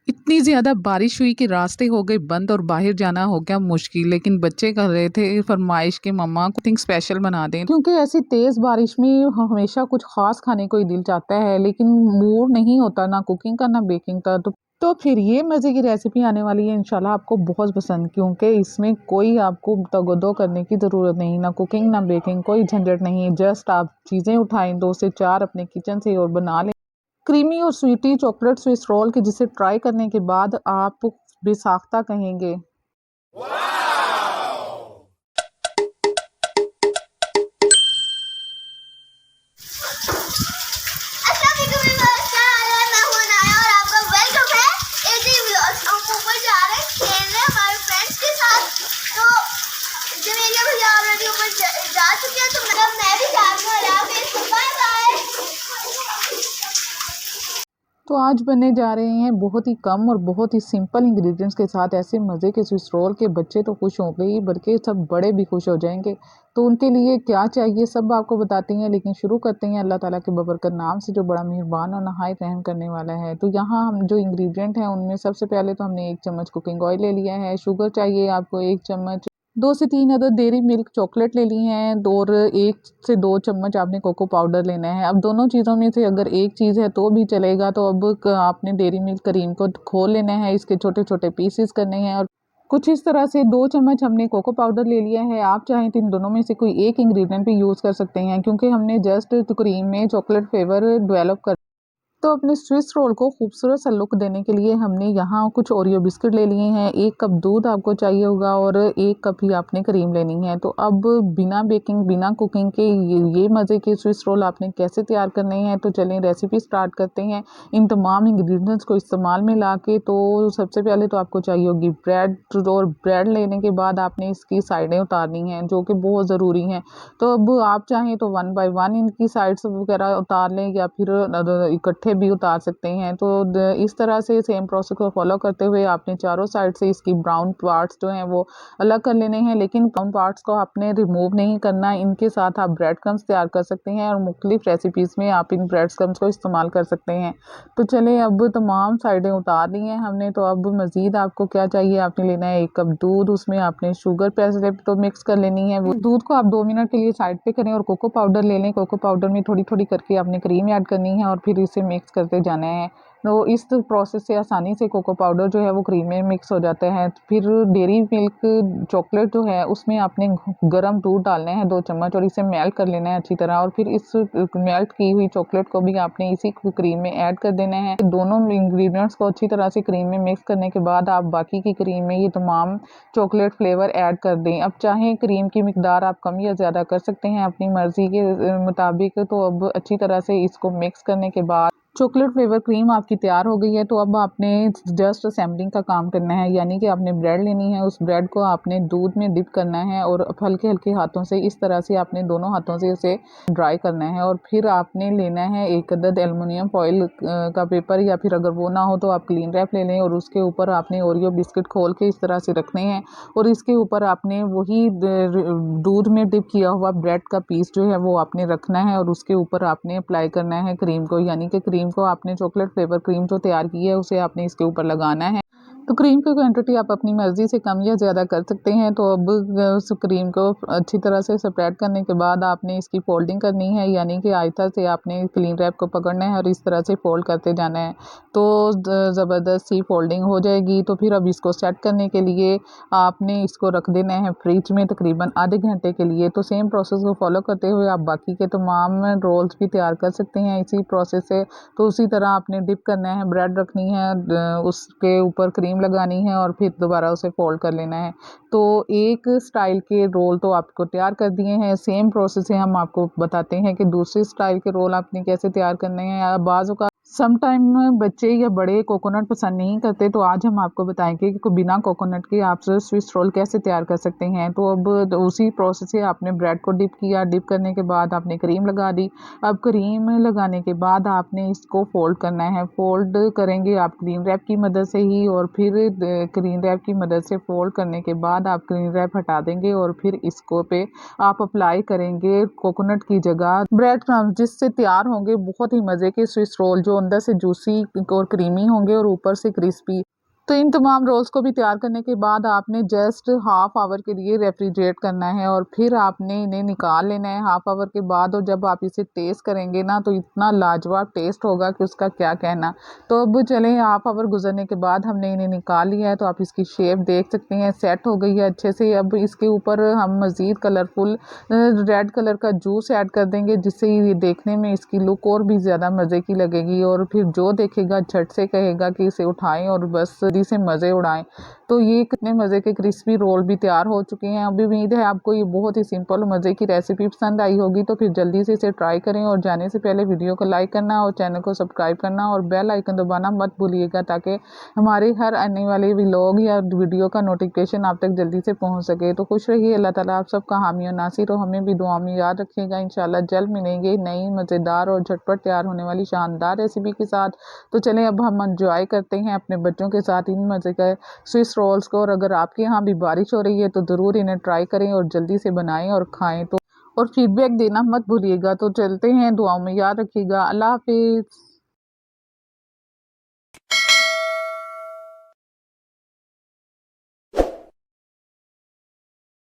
इतनी ज़्यादा बारिश हुई कि रास्ते हो गए बंद और बाहर जाना हो गया मुश्किल। लेकिन बच्चे कर रहे थे फरमाइश कि मम्मा कुकिंग स्पेशल बना दें, क्योंकि ऐसी तेज़ बारिश में हमेशा कुछ ख़ास खाने को ही दिल चाहता है, लेकिन मूड नहीं होता ना कुकिंग का ना बेकिंग का। तो फिर ये मज़े की रेसिपी आने वाली है इंशाल्लाह आपको बहुत पसंद, क्योंकि इसमें कोई आपको तगदो करने की ज़रूरत नहीं, ना कुकिंग ना बेकिंग, कोई झंझट नहीं। जस्ट आप चीज़ें उठाएं 2 से 4 अपने किचन से और बना लें क्रीमी और स्वीटी चॉकलेट स्विस रोल की, जिसे ट्राई करने के बाद आप बेसाख्ता कहेंगे। अस्सलाम वालेकुम व्यूअर्स, क्या हाल है? मैं हूं अनाया और आपका वेलकम है एजी व्लॉग्स। हम ऊपर जा रहे हैं खेलने हमारे फ्रेंड्स के साथ। तो जमीलिया भैया ऑलरेडी ऊपर जा चुके हैं, तो मैं भी जा रही हूँ। अल्लाह हाफिज़, बाय बाय। तो आज बनने जा रहे हैं बहुत ही कम और बहुत ही सिंपल इंग्रेडिएंट्स के साथ ऐसे मज़े के स्विस रोल के बच्चे तो खुश हो गए ही, बल्कि सब बड़े भी खुश हो जाएंगे। तो उनके लिए क्या चाहिए सब आपको बताती हैं, लेकिन शुरू करते हैं अल्लाह ताला के बबरकत नाम से, जो बड़ा मेहरबान और नहायत रहम करने वाला है। तो यहाँ हम जो इंग्रेडिएंट हैं उनमें सबसे पहले तो हमने 1 चम्मच कुकिंग ऑयल ले लिया है। शुगर चाहिए आपको 1 चम्मच। 2 से 3 अदद डेयरी मिल्क चॉकलेट ले ली हैं, और 1 से 2 चम्मच आपने कोको पाउडर लेना है। अब दोनों चीज़ों में से अगर एक चीज़ है तो भी चलेगा। तो अब आपने डेयरी मिल्क क्रीम को खोल लेना है, इसके छोटे छोटे पीसेस करने हैं, और कुछ इस तरह से 2 चम्मच हमने कोको पाउडर ले लिया है। आप चाहें तो इन दोनों में से कोई एक इंग्रेडिएंट भी यूज़ कर सकते हैं, क्योंकि हमने जस्ट क्रीम में चॉकलेट फ्लेवर डेवलप कर। तो अपने स्विस रोल को खूबसूरत सा लुक देने के लिए हमने यहाँ कुछ ओरियो बिस्किट ले लिए हैं, 1 कप दूध आपको चाहिए होगा, और 1 कप ही आपने क्रीम लेनी है। तो अब बिना बेकिंग बिना कुकिंग के ये मज़े के स्विस रोल आपने कैसे तैयार करने हैं, तो चलें रेसिपी स्टार्ट करते हैं। इन तमाम इंग्रेडिएंट्स को इस्तेमाल में ला के, तो सबसे पहले तो आपको चाहिए होगी ब्रेड, और ब्रेड लेने के बाद आपने इसकी साइडें उतारनी हैं, जो कि बहुत ज़रूरी हैं। तो अब आप चाहें तो 1 बाय 1 इनकी साइड्स वगैरह उतार लें, या फिर इकट्ठे भी उतार सकते हैं। तो इस तरह से सेम प्रोसेस को फॉलो करते हुए आपने चारों साइड से इसकी ब्राउन पार्ट्स जो हैं वो अलग कर लेने हैं, लेकिन ब्राउन पार्ट्स को आपने रिमूव नहीं करना। इनके साथ आप ब्रेड क्रम्स तैयार कर सकते हैं, और मुख्तलिफ रेसिपीज़ में आप इन ब्रेड क्रम्स को इस्तेमाल कर सकते हैं। तो चलें, अब तमाम साइडें उतार ली हैं हमने। तो अब मज़ीद आपको क्या चाहिए, आपने लेना है 1 कप दूध, उसमें आपने शुगर पहले तो मिक्स कर लेनी है। वो दूध को आप 2 मिनट के लिए साइड पे करें, और कोको पाउडर ले लें। कोको पाउडर में थोड़ी थोड़ी करके आपने क्रीम ऐड करनी है, और फिर इसे मिक्स करते जाना है। तो इस प्रोसेस से आसानी से कोको पाउडर जो है वो क्रीम में मिक्स हो जाता है। फिर डेयरी मिल्क चॉकलेट जो है उसमें आपने गर्म दूध डालना है 2 चम्मच, और इसे मेल्ट कर लेना है अच्छी तरह। और फिर इस मेल्ट की हुई चॉकलेट को भी आपने इसी क्रीम में ऐड कर देना है। दोनों इंग्रेडिएंट्स को अच्छी तरह से क्रीम में मिक्स करने के बाद आप बाकी की क्रीम में ये तमाम चॉकलेट फ्लेवर ऐड कर दें। अब चाहें क्रीम की मिकदार आप कम या ज़्यादा कर सकते हैं अपनी मर्ज़ी के मुताबिक। तो अब अच्छी तरह से इसको मिक्स करने के बाद चॉकलेट फ्लेवर क्रीम आपकी तैयार हो गई है। तो अब आपने जस्ट असेंबलिंग का काम करना है, यानी कि आपने ब्रेड लेनी है, उस ब्रेड को आपने दूध में डिप करना है, और हल्के हल्के हाथों से इस तरह से आपने दोनों हाथों से उसे ड्राई करना है। और फिर आपने लेना है 1 अदद एलुमिनियम फॉइल का पेपर, या फिर अगर वो ना हो तो आप क्लीन रैप ले लें, और उसके ऊपर आपने ओरियो बिस्किट खोल के इस तरह से रखने हैं, और इसके ऊपर आपने वही दूध में डिप किया हुआ ब्रेड का पीस जो है वो आपने रखना है, और उसके ऊपर आपने अप्लाई करना है क्रीम को, यानी कि क्रीम को आपने चॉकलेट फ्लेवर क्रीम जो तैयार की है उसे आपने इसके ऊपर लगाना है। तो क्रीम की क्वांटिटी आप अपनी मर्ज़ी से कम या ज़्यादा कर सकते हैं। तो अब उस क्रीम को अच्छी तरह से स्प्रेड करने के बाद आपने इसकी फोल्डिंग करनी है, यानी कि आहिस्ता से आपने क्लीन रैप को पकड़ना है और इस तरह से फोल्ड करते जाना है। तो ज़बरदस्त सी फोल्डिंग हो जाएगी। तो फिर अब इसको सेट करने के लिए आपने इसको रख देना है फ्रिज में तकरीबन आधे घंटे के लिए। तो सेम प्रोसेस को फॉलो करते हुए आप बाकी के तमाम रोल्स भी तैयार कर सकते हैं इसी प्रोसेस से। तो उसी तरह आपने डिप करना है, ब्रेड रखनी है, उसके ऊपर क्रीम लगानी है, और फिर दोबारा उसे फोल्ड कर लेना है। तो एक स्टाइल के रोल तो आपको तैयार कर दिए हैं। सेम प्रोसेस है, हम आपको बताते हैं कि दूसरी स्टाइल के रोल आपने कैसे तैयार करने हैं। बाज़ का सम टाइम बच्चे या बड़े कोकोनट पसंद नहीं करते, तो आज हम आपको बताएंगे कि बिना कोकोनट के आप स्विस रोल कैसे तैयार कर सकते हैं। तो अब उसी प्रोसेस से आपने ब्रेड को डिप किया, डिप करने के बाद आपने क्रीम लगा दी। अब क्रीम लगाने के बाद आपने इसको फोल्ड करना है। फोल्ड करेंगे आप क्रीम रैप की मदद से ही, और फिर क्रीम रैप की मदद से फोल्ड करने के बाद आप क्रीम रैप हटा देंगे, और फिर इसको पे आप अप्लाई करेंगे कोकोनट की जगह ब्रेड क्रम्स, जिससे तैयार होंगे बहुत ही मज़े के स्विस रोल, जो अंदर से जूसी और क्रीमी होंगे और ऊपर से क्रिस्पी। तो इन तमाम रोल्स को भी तैयार करने के बाद आपने जस्ट हाफ आवर के लिए रेफ्रिजरेट करना है और फिर आपने इन्हें निकाल लेना है हाफ आवर के बाद। और जब आप इसे टेस्ट करेंगे ना तो इतना लाजवाब टेस्ट होगा कि उसका क्या कहना। तो अब चलें, हाफ आवर गुजरने के बाद हमने इन्हें निकाल लिया है। तो आप इसकी शेप देख सकते हैं, सेट हो गई है अच्छे से। अब इसके ऊपर हम मज़ीद कलरफुल रेड कलर का जूस ऐड कर देंगे, जिससे ये देखने में इसकी लुक और भी ज़्यादा मज़े की लगेगी। और फिर जो देखेगा झट से कहेगा कि इसे उठाएं और बस जल्दी से मज़े उड़ाएं। तो ये कितने मज़े के क्रिस्पी रोल भी तैयार हो चुके हैं। अभी उम्मीद है आपको ये बहुत ही सिंपल मज़े की रेसिपी पसंद आई होगी। तो फिर जल्दी से इसे ट्राई करें और जाने से पहले वीडियो को लाइक करना और चैनल को सब्सक्राइब करना और बेल आइकन दबाना मत भूलिएगा, ताकि हमारे हर आने वाले व्लॉग या वीडियो का नोटिफिकेशन आप तक जल्दी से पहुँच सके। तो खुश रहिए, अल्लाह ताला आप सबका हामी और नासिर हो। हमें भी दुआ में याद रखिएगा। इंशाल्लाह जल्द मिलेंगे नई मज़ेदार और झटपट तैयार होने वाली शानदार रेसिपी के साथ। तो चलें अब हम एंजॉय करते हैं अपने बच्चों के साथ इन मज़े के स्विस रोल्स को। और अगर आपके यहाँ भी बारिश हो रही है तो ज़रूर इन्हें ट्राई करें और जल्दी से बनाएं और खाएं। तो और फीडबैक देना मत भूलिएगा। तो चलते हैं, दुआओं में याद रखिएगा। अल्लाह हाफिज़।